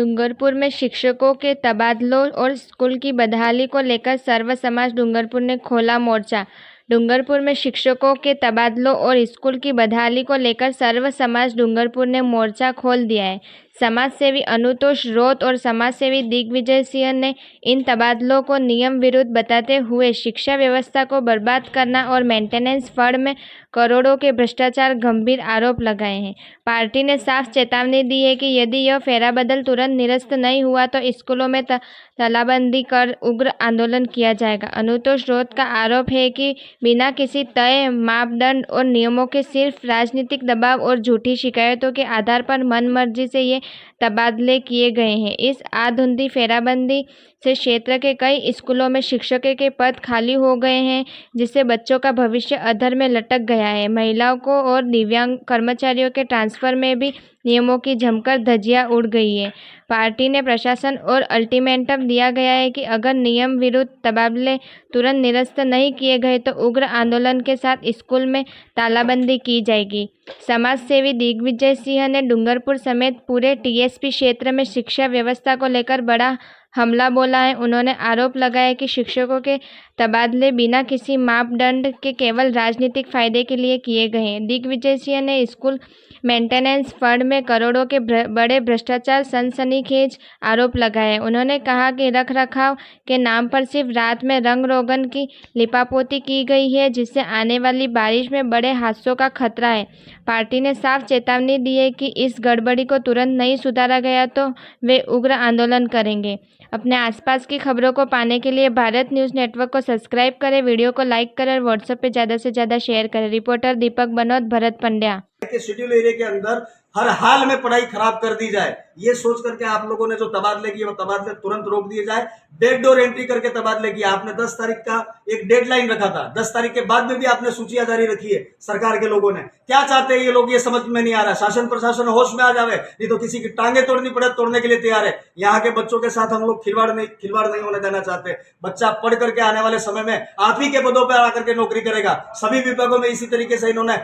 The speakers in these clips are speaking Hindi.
डूंगरपुर में शिक्षकों के तबादलों और स्कूल की बदहाली को लेकर सर्व समाज डूंगरपुर ने खोला मोर्चा। डूंगरपुर में शिक्षकों के तबादलों और स्कूल की बदहाली को लेकर सर्व समाज डूंगरपुर ने मोर्चा खोल दिया है। समाज सेवी अनुतोष रोत और समाज सेवी दिग्विजय सिंह ने इन तबादलों को नियम विरुद्ध बताते हुए शिक्षा व्यवस्था को बर्बाद करना और मेंटेनेंस फंड में करोड़ों के भ्रष्टाचार गंभीर आरोप लगाए हैं। पार्टी ने साफ चेतावनी दी है कि यदि यह फेराबदल तुरंत निरस्त नहीं हुआ तो स्कूलों में तालाबंदी कर उग्र आंदोलन किया जाएगा। अनुतोष रोत का आरोप है कि बिना किसी तय मापदंड और नियमों के सिर्फ राजनीतिक दबाव और झूठी शिकायतों के आधार पर मनमर्जी से ये तबादले किए गए हैं। इस आधुंधी फेराबंदी से क्षेत्र के कई स्कूलों में शिक्षकों के पद खाली हो गए हैं, जिससे बच्चों का भविष्य अधर में लटक गया है। महिलाओं को और दिव्यांग कर्मचारियों के ट्रांसफर में भी नियमों की जमकर धज्जियां उड़ गई है। पार्टी ने प्रशासन और अल्टीमेटम दिया गया है कि अगर नियम विरुद्ध तबादले तुरंत निरस्त नहीं किए गए तो उग्र आंदोलन के साथ स्कूल में तालाबंदी की जाएगी। समाज सेवी दिग्विजय सिंह ने डूंगरपुर समेत पूरे टीएसपी क्षेत्र में शिक्षा व्यवस्था को लेकर बड़ा हमला बोला है। उन्होंने आरोप लगाया कि शिक्षकों के तबादले बिना किसी मापदंड के केवल राजनीतिक फायदे के लिए किए गए हैं। दिग्विजय सिंह ने स्कूल मेंटेनेंस फंड में करोड़ों के बड़े भ्रष्टाचार सनसनीखेज आरोप लगाए। उन्होंने कहा कि रख रखाव के नाम पर सिर्फ रात में रंग रोगन की लिपापोती की गई है, जिससे आने वाली बारिश में बड़े हादसों का खतरा है। पार्टी ने साफ चेतावनी दी है कि इस गड़बड़ी को तुरंत नहीं सुधारा गया तो वे उग्र आंदोलन करेंगे। अपने आसपास की खबरों को पाने के लिए भारत न्यूज़ नेटवर्क को सब्सक्राइब करें, वीडियो को लाइक करें और व्हाट्सएप पे ज़्यादा से ज़्यादा शेयर करें। रिपोर्टर दीपक बनोद, भरत पंड्या। के शेड्यूल एरिया के अंदर हर हाल में पढ़ाई खराब कर दी जाए, ये सोच करके आप लोगों ने जो तबादले किए वो तबादले तुरंत रोक दिए जाए। बैकडोर एंट्री करके तबादले किए। आपने 10 तारीख का एक डेडलाइन रखा था, 10 तारीख के बाद में भी आपने सूचियां जारी रखी है। सरकार के लोगों ने क्या चाहते हैं ये लोग, ये समझ में नहीं आ रहा। शासन प्रशासन होश में आ जावे, नहीं तो किसी की टांगे तोड़नी पड़े तोड़ने के लिए तैयार है। यहाँ के बच्चों के साथ हम लोग खिलवाड़ नहीं होने देना चाहते। बच्चा पढ़ करके आने वाले समय में आप ही के पदों पर आकर के नौकरी करेगा। सभी विभागों में इसी तरीके से इन्होंने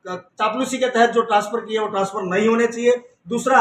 चापलूसी के तहत जो ट्रांसफर किए वो ट्रांसफर नहीं होने चाहिए। दूसरा,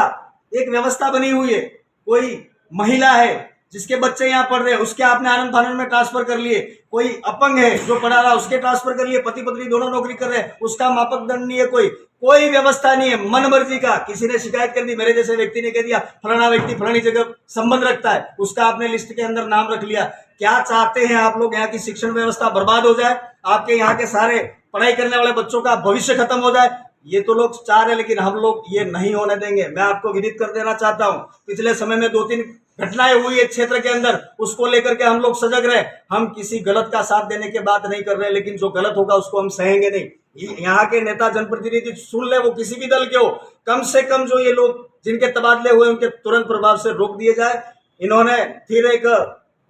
एक व्यवस्था बनी हुई है, कोई महिला है जिसके बच्चे यहाँ पढ़ रहे हैं उसके आपने आनंद फानंद में ट्रांसफर कर लिए। कोई अपंग है जो पढ़ा रहा उसके ट्रांसफर कर लिए। पति पत्नी दोनों नौकरी कर रहे हैं, उसका मापक दंड नहीं है। कोई व्यवस्था नहीं है, मन मर्जी का। किसी ने शिकायत कर दी, मेरे जैसे व्यक्ति ने कह दिया फलाना व्यक्ति फलानी जगह संबंध रखता है, उसका आपने लिस्ट के अंदर नाम रख लिया। क्या चाहते हैं आप लोग? यहाँ की शिक्षण व्यवस्था बर्बाद हो जाए, आपके यहाँ के सारे पढ़ाई करने वाले बच्चों का भविष्य खत्म हो जाए, ये तो लोग चाह रहे, लेकिन हम लोग ये नहीं होने देंगे। मैं आपको विदित कर देना चाहता हूं, पिछले समय में 2-3 घटनाएं हुई है क्षेत्र के अंदर, उसको लेकर के हम लोग सजग रहे। हम किसी गलत का साथ देने की बात नहीं कर रहे, लेकिन जो गलत होगा उसको हम सहेंगे नहीं। यहाँ के नेता जनप्रतिनिधि सुन ले, वो किसी भी दल के हो, कम से कम जो ये लोग जिनके तबादले हुए उनके तुरंत प्रभाव से रोक दिए जाए। इन्होंने फिर एक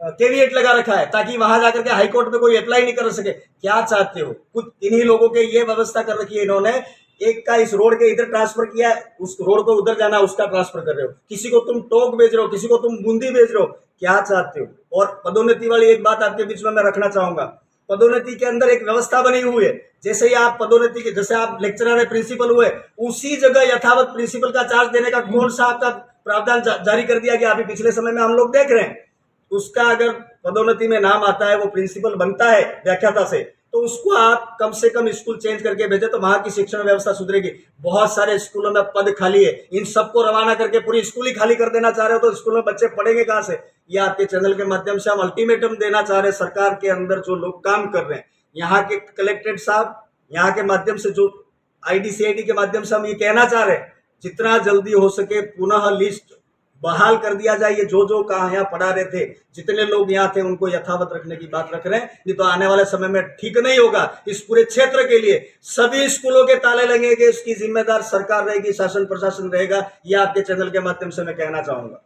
कैविएट लगा रखा है ताकि वहां जाकर के हाईकोर्ट में कोई अप्लाई नहीं कर सके। क्या चाहते हो? कुछ इन्हीं लोगों के ये व्यवस्था कर रखी है इन्होंने। एक का इस रोड के इधर ट्रांसफर किया, उस रोड को उधर जाना उसका ट्रांसफर कर रहे हो। किसी को तुम टोक बेच रहे हो, किसी को तुम बूंदी बेच रहे हो। क्या चाहते हो? और पदोन्नति वाली एक बात आपके बीच में मैं रखना चाहूंगा। पदोन्नति के अंदर एक व्यवस्था बनी हुई है। जैसे ही आप पदोन्नति के, जैसे आप लेक्चरर है, प्रिंसिपल हुए, उसी जगह यथावत प्रिंसिपल का चार्ज देने का कौन सा आपका प्रावधान जारी कर दिया गया? अभी पिछले समय में हम लोग देख रहे हैं। उसका अगर पदोन्नति में नाम आता है, वो प्रिंसिपल बनता है व्याख्याता से, तो उसको आप कम से कम स्कूल चेंज करके भेजे तो वहां की शिक्षण व्यवस्था सुधरेगी। बहुत सारे स्कूलों में पद खाली है, इन सबको रवाना करके पूरी स्कूल ही खाली कर देना चाह रहे हो तो स्कूल में बच्चे पढ़ेंगे कहां से? ये आपके चैनल के माध्यम से हम अल्टीमेटम देना चाह रहे हैं सरकार के अंदर जो लोग काम कर रहे हैं, यहाँ के कलेक्ट्रेट साहब, यहाँ के माध्यम से जो IDCID के माध्यम से हम ये कहना चाह रहे हैं, जितना जल्दी हो सके पुनः लिस्ट बहाल कर दिया जाए। ये जो कहाँ यहाँ पढ़ा रहे थे, जितने लोग यहाँ थे उनको यथावत रखने की बात रख रहे हैं, नहीं तो आने वाले समय में ठीक नहीं होगा। इस पूरे क्षेत्र के लिए सभी स्कूलों के ताले लगेंगे, इसकी जिम्मेदार सरकार रहेगी, शासन प्रशासन रहेगा। ये आपके चैनल के माध्यम से मैं कहना चाहूंगा।